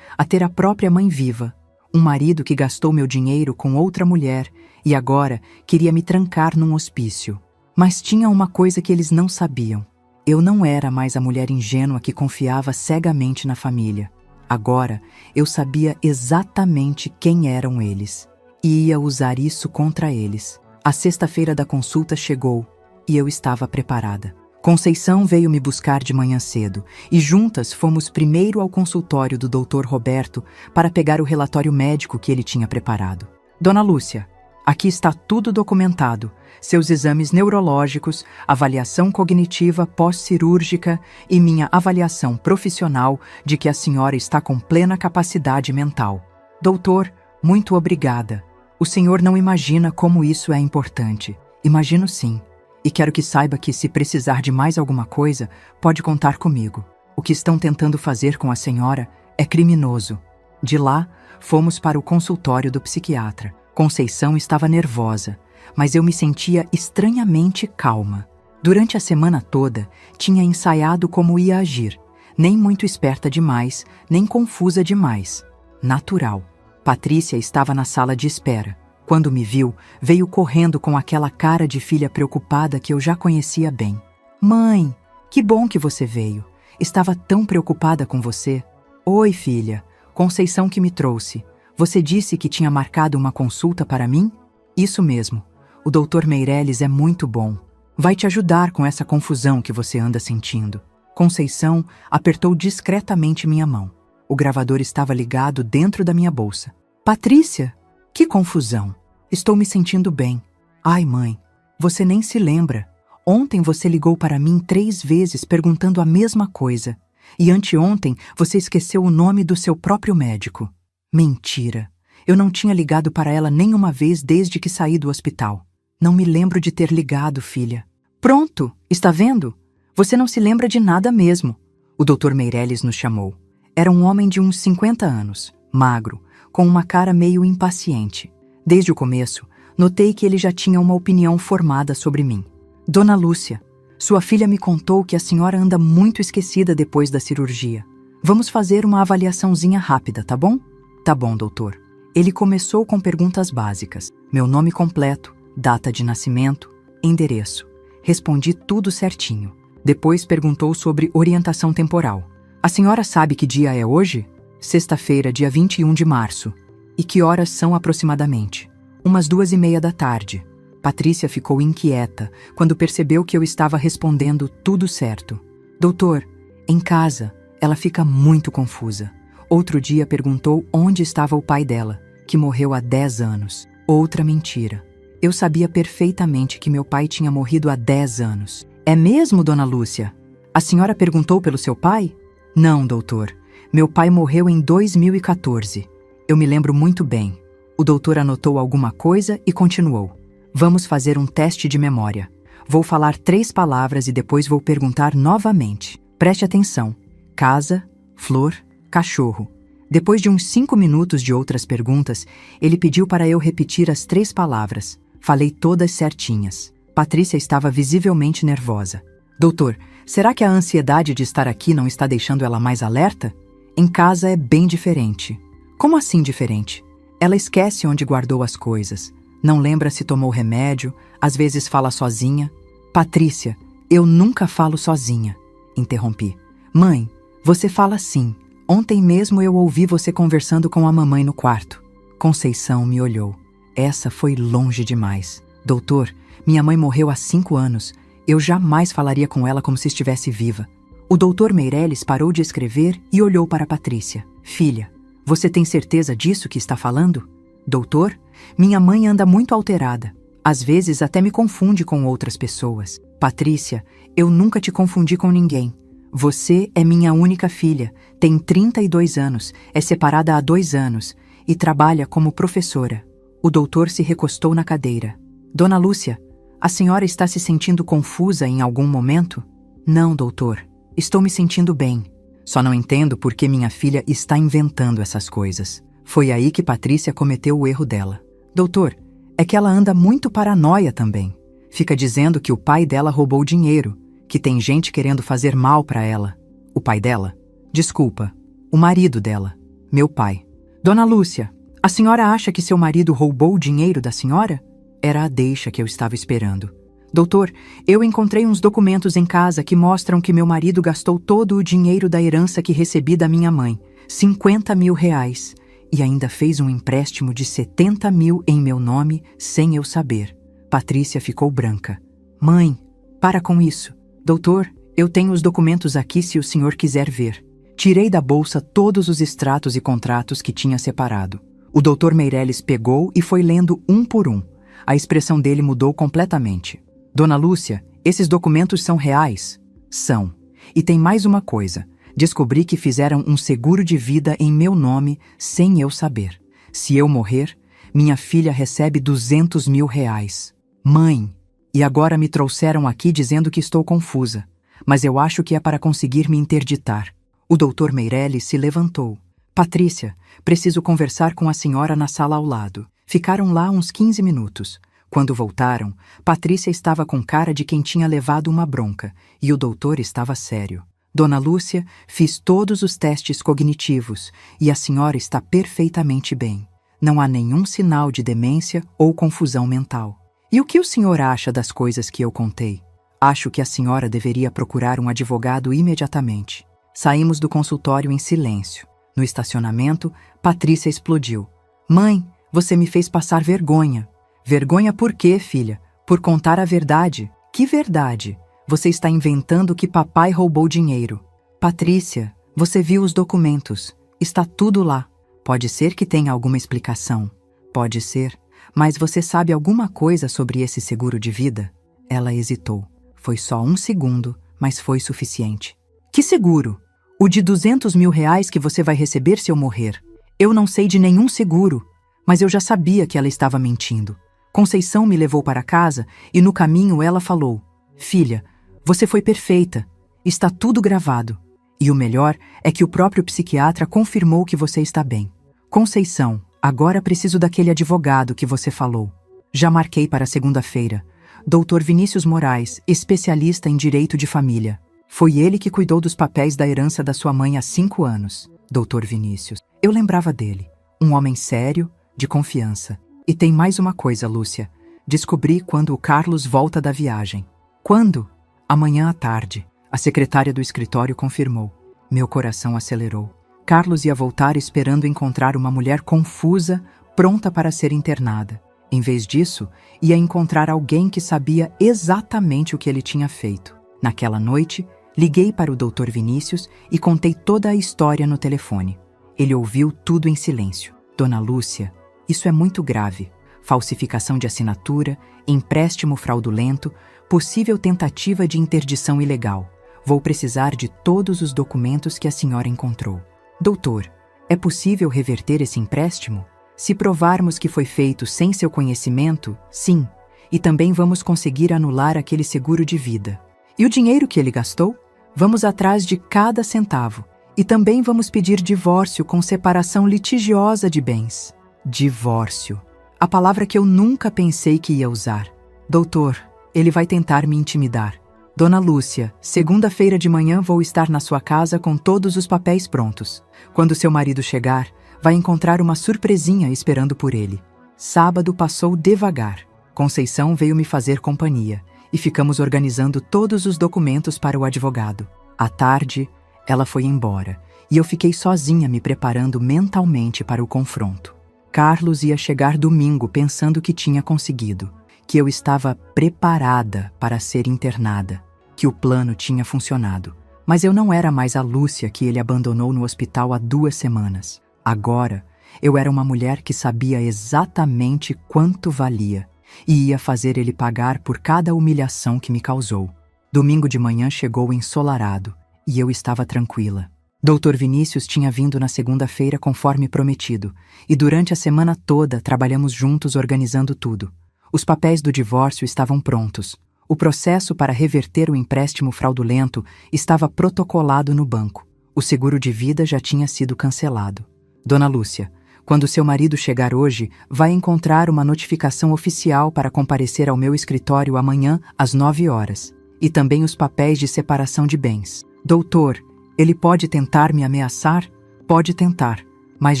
a ter a própria mãe viva. Um marido que gastou meu dinheiro com outra mulher e agora queria me trancar num hospício. Mas tinha uma coisa que eles não sabiam. Eu não era mais a mulher ingênua que confiava cegamente na família. Agora, eu sabia exatamente quem eram eles. E ia usar isso contra eles. A sexta-feira da consulta chegou e eu estava preparada. Conceição veio me buscar de manhã cedo e juntas fomos primeiro ao consultório do Dr. Roberto para pegar o relatório médico que ele tinha preparado. Dona Lúcia, aqui está tudo documentado. Seus exames neurológicos, avaliação cognitiva pós-cirúrgica e minha avaliação profissional de que a senhora está com plena capacidade mental. Doutor, muito obrigada. O senhor não imagina como isso é importante. Imagino sim. E quero que saiba que, se precisar de mais alguma coisa, pode contar comigo. O que estão tentando fazer com a senhora é criminoso. De lá, fomos para o consultório do psiquiatra. Conceição estava nervosa, mas eu me sentia estranhamente calma. Durante a semana toda, tinha ensaiado como ia agir. Nem muito esperta demais, nem confusa demais. Natural. Patrícia estava na sala de espera. Quando me viu, veio correndo com aquela cara de filha preocupada que eu já conhecia bem. Mãe, que bom que você veio. Estava tão preocupada com você. Oi, filha. Conceição que me trouxe. Você disse que tinha marcado uma consulta para mim? Isso mesmo. O Dr. Meirelles é muito bom. Vai te ajudar com essa confusão que você anda sentindo. Conceição apertou discretamente minha mão. O gravador estava ligado dentro da minha bolsa. Patrícia, que confusão. Estou me sentindo bem. Ai, mãe, você nem se lembra. Ontem você ligou para mim 3 vezes perguntando a mesma coisa. E anteontem você esqueceu o nome do seu próprio médico. Mentira. Eu não tinha ligado para ela nenhuma vez desde que saí do hospital. Não me lembro de ter ligado, filha. Pronto, está vendo? Você não se lembra de nada mesmo. O Dr. Meirelles nos chamou. Era um homem de uns 50 anos, magro, com uma cara meio impaciente. Desde o começo, notei que ele já tinha uma opinião formada sobre mim. Dona Lúcia, sua filha me contou que a senhora anda muito esquecida depois da cirurgia. Vamos fazer uma avaliaçãozinha rápida, tá bom? Tá bom, doutor. Ele começou com perguntas básicas. Meu nome completo, data de nascimento, endereço. Respondi tudo certinho. Depois perguntou sobre orientação temporal. A senhora sabe que dia é hoje? Sexta-feira, dia 21 de março. E que horas são aproximadamente? Umas 2:30 da tarde. Patrícia ficou inquieta quando percebeu que eu estava respondendo tudo certo. Doutor, em casa, ela fica muito confusa. Outro dia perguntou onde estava o pai dela, que morreu há 10 anos. Outra mentira. Eu sabia perfeitamente que meu pai tinha morrido há 10 anos. É mesmo, dona Lúcia? A senhora perguntou pelo seu pai? Não, doutor. Meu pai morreu em 2014. Eu me lembro muito bem. O doutor anotou alguma coisa e continuou. Vamos fazer um teste de memória. Vou falar 3 palavras e depois vou perguntar novamente. Preste atenção. Casa, flor, Cachorro. Depois de uns 5 minutos de outras perguntas, ele pediu para eu repetir as 3 palavras. Falei todas certinhas. Patrícia estava visivelmente nervosa. Doutor, será que a ansiedade de estar aqui não está deixando ela mais alerta? Em casa é bem diferente. Como assim diferente? Ela esquece onde guardou as coisas. Não lembra se tomou remédio, às vezes fala sozinha. Patrícia, eu nunca falo sozinha. Interrompi. Mãe, você fala sim. Ontem mesmo eu ouvi você conversando com a mamãe no quarto. Conceição me olhou. Essa foi longe demais. Doutor, minha mãe morreu há 5 anos. Eu jamais falaria com ela como se estivesse viva. O doutor Meirelles parou de escrever e olhou para Patrícia. Filha, você tem certeza disso que está falando? Doutor, minha mãe anda muito alterada. Às vezes até me confunde com outras pessoas. Patrícia, eu nunca te confundi com ninguém. Você é minha única filha, tem 32 anos, é separada há 2 anos e trabalha como professora. O doutor se recostou na cadeira. Dona Lúcia, a senhora está se sentindo confusa em algum momento? Não, doutor. Estou me sentindo bem. Só não entendo por que minha filha está inventando essas coisas. Foi aí que Patrícia cometeu o erro dela. Doutor, é que ela anda muito paranoia também. Fica dizendo que o pai dela roubou dinheiro, que tem gente querendo fazer mal para ela. O pai dela? Desculpa, o marido dela. Meu pai. Dona Lúcia, a senhora acha que seu marido roubou o dinheiro da senhora? Era a deixa que eu estava esperando. Doutor, eu encontrei uns documentos em casa que mostram que meu marido gastou todo o dinheiro da herança que recebi da minha mãe, 50 mil reais, e ainda fez um empréstimo de 70 mil em meu nome sem eu saber. Patrícia ficou branca. Mãe, para com isso. Doutor, eu tenho os documentos aqui se o senhor quiser ver. Tirei da bolsa todos os extratos e contratos que tinha separado. O doutor Meirelles pegou e foi lendo um por um. A expressão dele mudou completamente. Dona Lúcia, esses documentos são reais? São. E tem mais uma coisa. Descobri que fizeram um seguro de vida em meu nome sem eu saber. Se eu morrer, minha filha recebe 200 mil reais. Mãe, e agora me trouxeram aqui dizendo que estou confusa, mas eu acho que é para conseguir me interditar. O doutor Meirelles se levantou. Patrícia, preciso conversar com a senhora na sala ao lado. Ficaram lá uns 15 minutos. Quando voltaram, Patrícia estava com cara de quem tinha levado uma bronca, e o doutor estava sério. Dona Lúcia, fiz todos os testes cognitivos, e a senhora está perfeitamente bem. Não há nenhum sinal de demência ou confusão mental. E o que o senhor acha das coisas que eu contei? Acho que a senhora deveria procurar um advogado imediatamente. Saímos do consultório em silêncio. No estacionamento, Patrícia explodiu. Mãe, você me fez passar vergonha. Vergonha por quê, filha? Por contar a verdade. Que verdade? Você está inventando que papai roubou dinheiro. Patrícia, você viu os documentos. Está tudo lá. Pode ser que tenha alguma explicação. Pode ser. Mas você sabe alguma coisa sobre esse seguro de vida? Ela hesitou. Foi só 1 segundo, mas foi suficiente. Que seguro? O de 200 mil reais que você vai receber se eu morrer. Eu não sei de nenhum seguro. Mas eu já sabia que ela estava mentindo. Conceição me levou para casa e no caminho ela falou: Filha, você foi perfeita. Está tudo gravado. E o melhor é que o próprio psiquiatra confirmou que você está bem. Conceição, agora preciso daquele advogado que você falou. Já marquei para segunda-feira. Dr. Vinícius Moraes, especialista em direito de família. Foi ele que cuidou dos papéis da herança da sua mãe há 5 anos. Dr. Vinícius. Eu lembrava dele. Um homem sério, de confiança. E tem mais uma coisa, Lúcia. Descobri quando o Carlos volta da viagem. Quando? Amanhã à tarde. A secretária do escritório confirmou. Meu coração acelerou. Carlos ia voltar esperando encontrar uma mulher confusa, pronta para ser internada. Em vez disso, ia encontrar alguém que sabia exatamente o que ele tinha feito. Naquela noite, liguei para o Dr. Vinícius e contei toda a história no telefone. Ele ouviu tudo em silêncio. Dona Lúcia, isso é muito grave. Falsificação de assinatura, empréstimo fraudulento, possível tentativa de interdição ilegal. Vou precisar de todos os documentos que a senhora encontrou. Doutor, é possível reverter esse empréstimo? Se provarmos que foi feito sem seu conhecimento, sim. E também vamos conseguir anular aquele seguro de vida. E o dinheiro que ele gastou? Vamos atrás de cada centavo. E também vamos pedir divórcio com separação litigiosa de bens. Divórcio. A palavra que eu nunca pensei que ia usar. Doutor, ele vai tentar me intimidar. Dona Lúcia, segunda-feira de manhã vou estar na sua casa com todos os papéis prontos. Quando seu marido chegar, vai encontrar uma surpresinha esperando por ele. Sábado passou devagar. Conceição veio me fazer companhia e ficamos organizando todos os documentos para o advogado. À tarde, ela foi embora e eu fiquei sozinha me preparando mentalmente para o confronto. Carlos ia chegar domingo pensando que tinha conseguido, que eu estava preparada para ser internada, que o plano tinha funcionado. Mas eu não era mais a Lúcia que ele abandonou no hospital há 2 semanas. Agora, eu era uma mulher que sabia exatamente quanto valia e ia fazer ele pagar por cada humilhação que me causou. Domingo de manhã chegou ensolarado e eu estava tranquila. Dr. Vinícius tinha vindo na segunda-feira conforme prometido e durante a semana toda trabalhamos juntos organizando tudo. Os papéis do divórcio estavam prontos. O processo para reverter o empréstimo fraudulento estava protocolado no banco. O seguro de vida já tinha sido cancelado. Dona Lúcia, quando seu marido chegar hoje, vai encontrar uma notificação oficial para comparecer ao meu escritório amanhã às 9 horas. E também os papéis de separação de bens. Doutor, ele pode tentar me ameaçar? Pode tentar, mas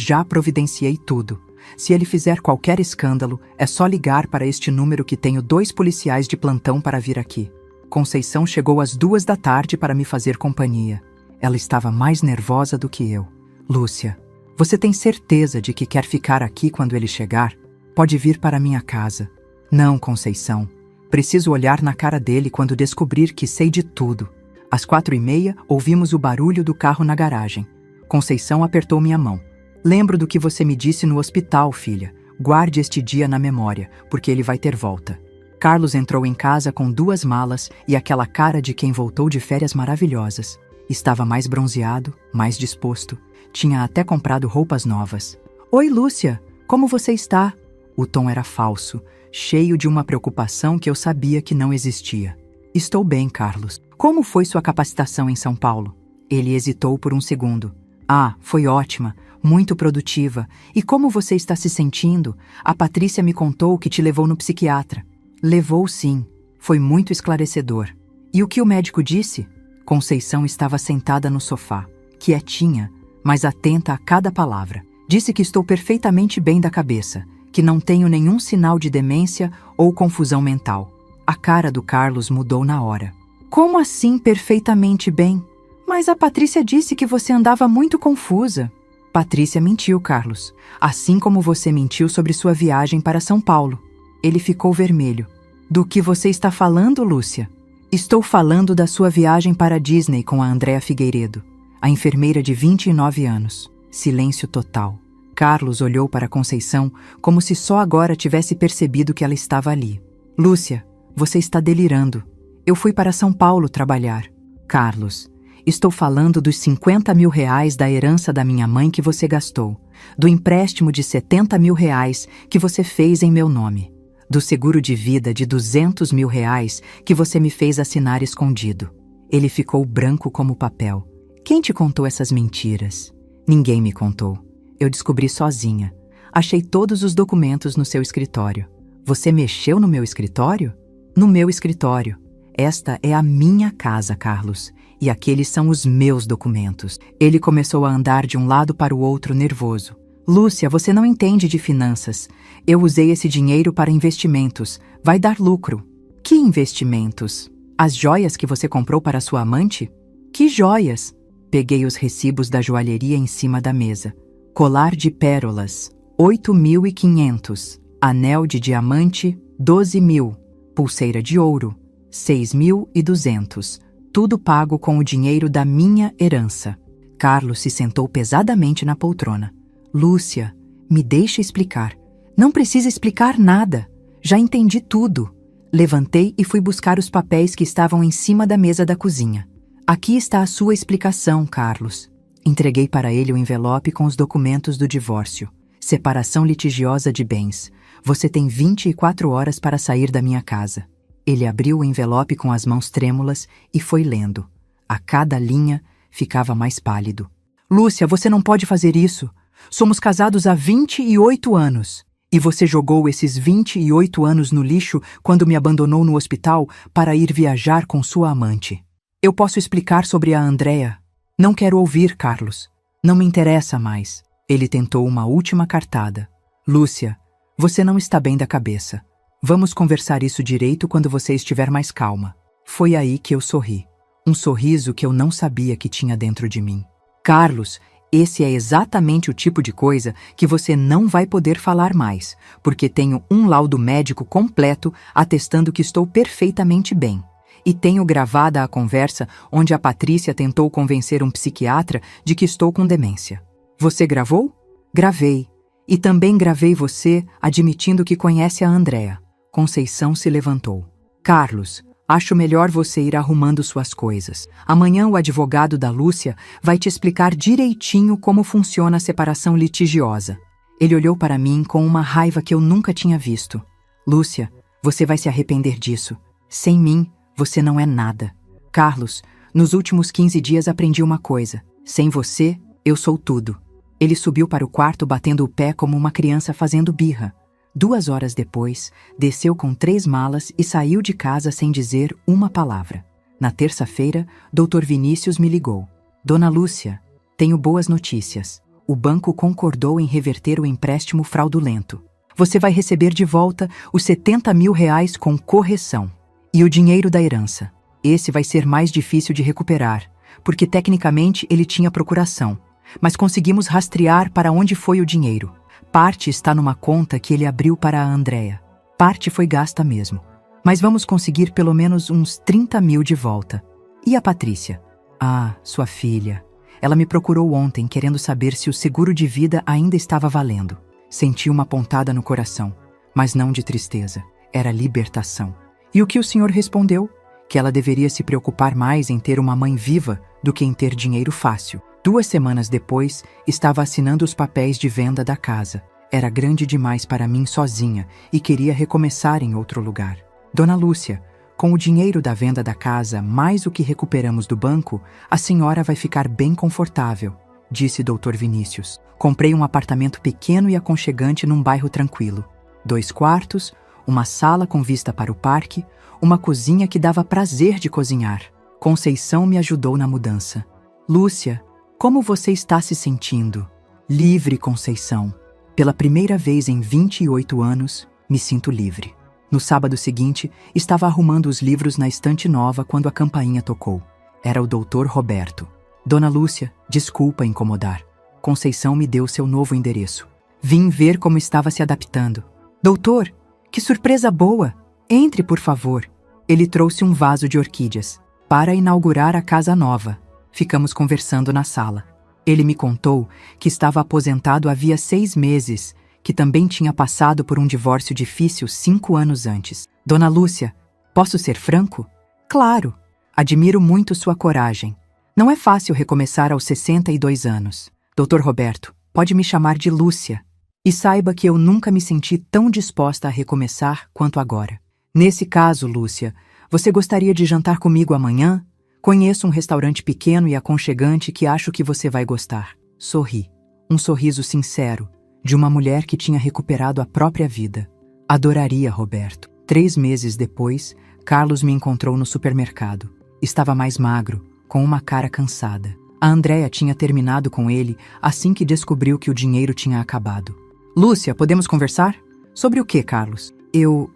já providenciei tudo. Se ele fizer qualquer escândalo, é só ligar para este número que tenho 2 policiais de plantão para vir aqui. Conceição chegou às 2 da tarde para me fazer companhia. Ela estava mais nervosa do que eu. Lúcia, você tem certeza de que quer ficar aqui quando ele chegar? Pode vir para minha casa. Não, Conceição. Preciso olhar na cara dele quando descobrir que sei de tudo. Às 4h30, ouvimos o barulho do carro na garagem. Conceição apertou minha mão. Lembro do que você me disse no hospital, filha. Guarde este dia na memória, porque ele vai ter volta. Carlos entrou em casa com 2 malas e aquela cara de quem voltou de férias maravilhosas. Estava mais bronzeado, mais disposto. Tinha até comprado roupas novas. Oi, Lúcia, como você está? O tom era falso, cheio de uma preocupação que eu sabia que não existia. Estou bem, Carlos. Como foi sua capacitação em São Paulo? Ele hesitou por um segundo. Ah, foi ótima. Muito produtiva. E como você está se sentindo? A Patrícia me contou que te levou no psiquiatra. Levou sim. Foi muito esclarecedor. E o que o médico disse? Conceição estava sentada no sofá, quietinha, mas atenta a cada palavra. Disse que estou perfeitamente bem da cabeça, que não tenho nenhum sinal de demência ou confusão mental. A cara do Carlos mudou na hora. Como assim perfeitamente bem? Mas a Patrícia disse que você andava muito confusa. Patrícia mentiu, Carlos, assim como você mentiu sobre sua viagem para São Paulo. Ele ficou vermelho. Do que você está falando, Lúcia? Estou falando da sua viagem para a Disney com a Andréa Figueiredo, a enfermeira de 29 anos. Silêncio total. Carlos olhou para Conceição como se só agora tivesse percebido que ela estava ali. Lúcia, você está delirando. Eu fui para São Paulo trabalhar. Carlos, estou falando dos 50 mil reais da herança da minha mãe que você gastou, do empréstimo de 70 mil reais que você fez em meu nome, do seguro de vida de 200 mil reais que você me fez assinar escondido. Ele ficou branco como papel. Quem te contou essas mentiras? Ninguém me contou. Eu descobri sozinha. Achei todos os documentos no seu escritório. Você mexeu no meu escritório? No meu escritório. Esta é a minha casa, Carlos. E aqueles são os meus documentos. Ele começou a andar de um lado para o outro nervoso. Lúcia, você não entende de finanças. Eu usei esse dinheiro para investimentos. Vai dar lucro. Que investimentos? As joias que você comprou para sua amante? Que joias? Peguei os recibos da joalheria em cima da mesa. Colar de pérolas, 8.500. Anel de diamante, 12.000. Pulseira de ouro, 6.200. Tudo pago com o dinheiro da minha herança. Carlos se sentou pesadamente na poltrona. Lúcia, me deixa explicar. Não precisa explicar nada. Já entendi tudo. Levantei e fui buscar os papéis que estavam em cima da mesa da cozinha. Aqui está a sua explicação, Carlos. Entreguei para ele o envelope com os documentos do divórcio. Separação litigiosa de bens. Você tem 24 horas para sair da minha casa. Ele abriu o envelope com as mãos trêmulas e foi lendo. A cada linha ficava mais pálido. Lúcia, você não pode fazer isso. Somos casados há 28 anos. E você jogou esses 28 anos no lixo quando me abandonou no hospital para ir viajar com sua amante. Eu posso explicar sobre a Andrea. Não quero ouvir, Carlos. Não me interessa mais. Ele tentou uma última cartada. Lúcia, você não está bem da cabeça. Vamos conversar isso direito quando você estiver mais calma. Foi aí que eu sorri. Um sorriso que eu não sabia que tinha dentro de mim. Carlos, esse é exatamente o tipo de coisa que você não vai poder falar mais, porque tenho um laudo médico completo atestando que estou perfeitamente bem. E tenho gravada a conversa onde a Patrícia tentou convencer um psiquiatra de que estou com demência. Você gravou? Gravei. E também gravei você admitindo que conhece a Andrea. Conceição se levantou. Carlos, acho melhor você ir arrumando suas coisas. Amanhã o advogado da Lúcia vai te explicar direitinho como funciona a separação litigiosa. Ele olhou para mim com uma raiva que eu nunca tinha visto. Lúcia, você vai se arrepender disso. Sem mim, você não é nada. Carlos, nos últimos 15 dias aprendi uma coisa. Sem você, eu sou tudo. Ele subiu para o quarto batendo o pé como uma criança fazendo birra. 2 horas depois, desceu com 3 malas e saiu de casa sem dizer uma palavra. Na terça-feira, Dr. Vinícius me ligou. Dona Lúcia, tenho boas notícias. O banco concordou em reverter o empréstimo fraudulento. Você vai receber de volta os 70 mil reais com correção. E o dinheiro da herança. Esse vai ser mais difícil de recuperar, porque tecnicamente ele tinha procuração. Mas conseguimos rastrear para onde foi o dinheiro. Parte está numa conta que ele abriu para a Andrea. Parte foi gasta mesmo. Mas vamos conseguir pelo menos uns 30 mil de volta. E a Patrícia? Ah, sua filha. Ela me procurou ontem querendo saber se o seguro de vida ainda estava valendo. Senti uma pontada no coração, mas não de tristeza. Era libertação. E o que o senhor respondeu? Que ela deveria se preocupar mais em ter uma mãe viva do que em ter dinheiro fácil. 2 semanas depois, estava assinando os papéis de venda da casa. Era grande demais para mim sozinha e queria recomeçar em outro lugar. Dona Lúcia, com o dinheiro da venda da casa mais o que recuperamos do banco, a senhora vai ficar bem confortável, disse Dr. Vinícius. Comprei um apartamento pequeno e aconchegante num bairro tranquilo. 2 quartos, uma sala com vista para o parque, uma cozinha que dava prazer de cozinhar. Conceição me ajudou na mudança. Lúcia, como você está se sentindo? Livre, Conceição. Pela primeira vez em 28 anos, me sinto livre. No sábado seguinte, estava arrumando os livros na estante nova quando a campainha tocou. Era o Dr. Roberto. Dona Lúcia, desculpa incomodar. Conceição me deu seu novo endereço. Vim ver como estava se adaptando. Doutor, que surpresa boa! Entre, por favor. Ele trouxe um vaso de orquídeas para inaugurar a casa nova. Ficamos conversando na sala. Ele me contou que estava aposentado havia 6 meses, que também tinha passado por um divórcio difícil 5 anos antes. Dona Lúcia, posso ser franco? Claro. Admiro muito sua coragem. Não é fácil recomeçar aos 62 anos. Dr. Roberto, pode me chamar de Lúcia. E saiba que eu nunca me senti tão disposta a recomeçar quanto agora. Nesse caso, Lúcia, você gostaria de jantar comigo amanhã? Conheço um restaurante pequeno e aconchegante que acho que você vai gostar. Sorri. Um sorriso sincero, de uma mulher que tinha recuperado a própria vida. Adoraria, Roberto. 3 meses depois, Carlos me encontrou no supermercado. Estava mais magro, com uma cara cansada. A Andrea tinha terminado com ele assim que descobriu que o dinheiro tinha acabado. Lúcia, podemos conversar? Sobre o que, Carlos? Eu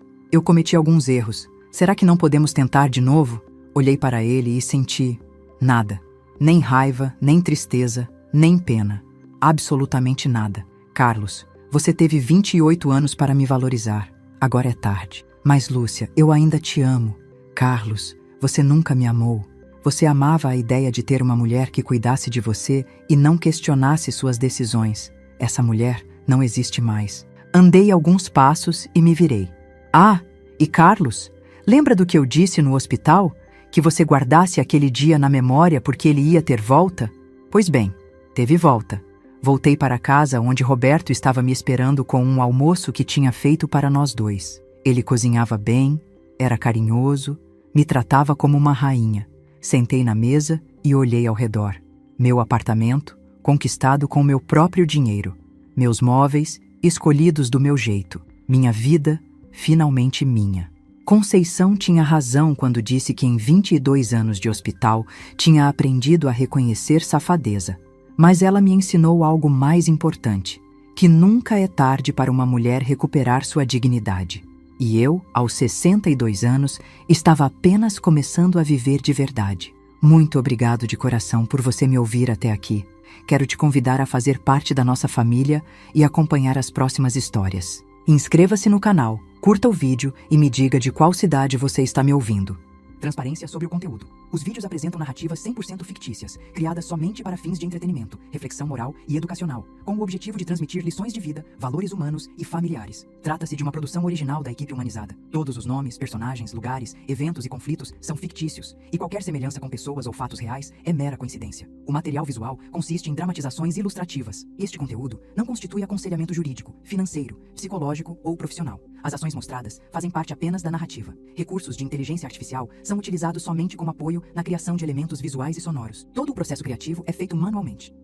cometi alguns erros. Será que não podemos tentar de novo? Olhei para ele e senti nada. Nem raiva, nem tristeza, nem pena. Absolutamente nada. Carlos, você teve 28 anos para me valorizar. Agora é tarde. Mas, Lúcia, eu ainda te amo. Carlos, você nunca me amou. Você amava a ideia de ter uma mulher que cuidasse de você e não questionasse suas decisões. Essa mulher não existe mais. Andei alguns passos e me virei. Ah, e Carlos, lembra do que eu disse no hospital? Que você guardasse aquele dia na memória porque ele ia ter volta? Pois bem, teve volta. Voltei para casa onde Roberto estava me esperando com um almoço que tinha feito para nós 2. Ele cozinhava bem, era carinhoso, me tratava como uma rainha. Sentei na mesa e olhei ao redor. Meu apartamento, conquistado com meu próprio dinheiro, meus móveis, escolhidos do meu jeito, minha vida, finalmente minha. Conceição tinha razão quando disse que em 22 anos de hospital tinha aprendido a reconhecer safadeza. Mas ela me ensinou algo mais importante, que nunca é tarde para uma mulher recuperar sua dignidade. E eu, aos 62 anos, estava apenas começando a viver de verdade. Muito obrigado de coração por você me ouvir até aqui. Quero te convidar a fazer parte da nossa família e acompanhar as próximas histórias. Inscreva-se no canal, curta o vídeo e me diga de qual cidade você está me ouvindo. Transparência sobre o conteúdo. Os vídeos apresentam narrativas 100% fictícias, criadas somente para fins de entretenimento, reflexão moral e educacional, com o objetivo de transmitir lições de vida, valores humanos e familiares. Trata-se de uma produção original da equipe humanizada. Todos os nomes, personagens, lugares, eventos e conflitos são fictícios, e qualquer semelhança com pessoas ou fatos reais é mera coincidência. O material visual consiste em dramatizações ilustrativas. Este conteúdo não constitui aconselhamento jurídico, financeiro, psicológico ou profissional. As ações mostradas fazem parte apenas da narrativa. Recursos de inteligência artificial são utilizados somente como apoio na criação de elementos visuais e sonoros. Todo o processo criativo é feito manualmente.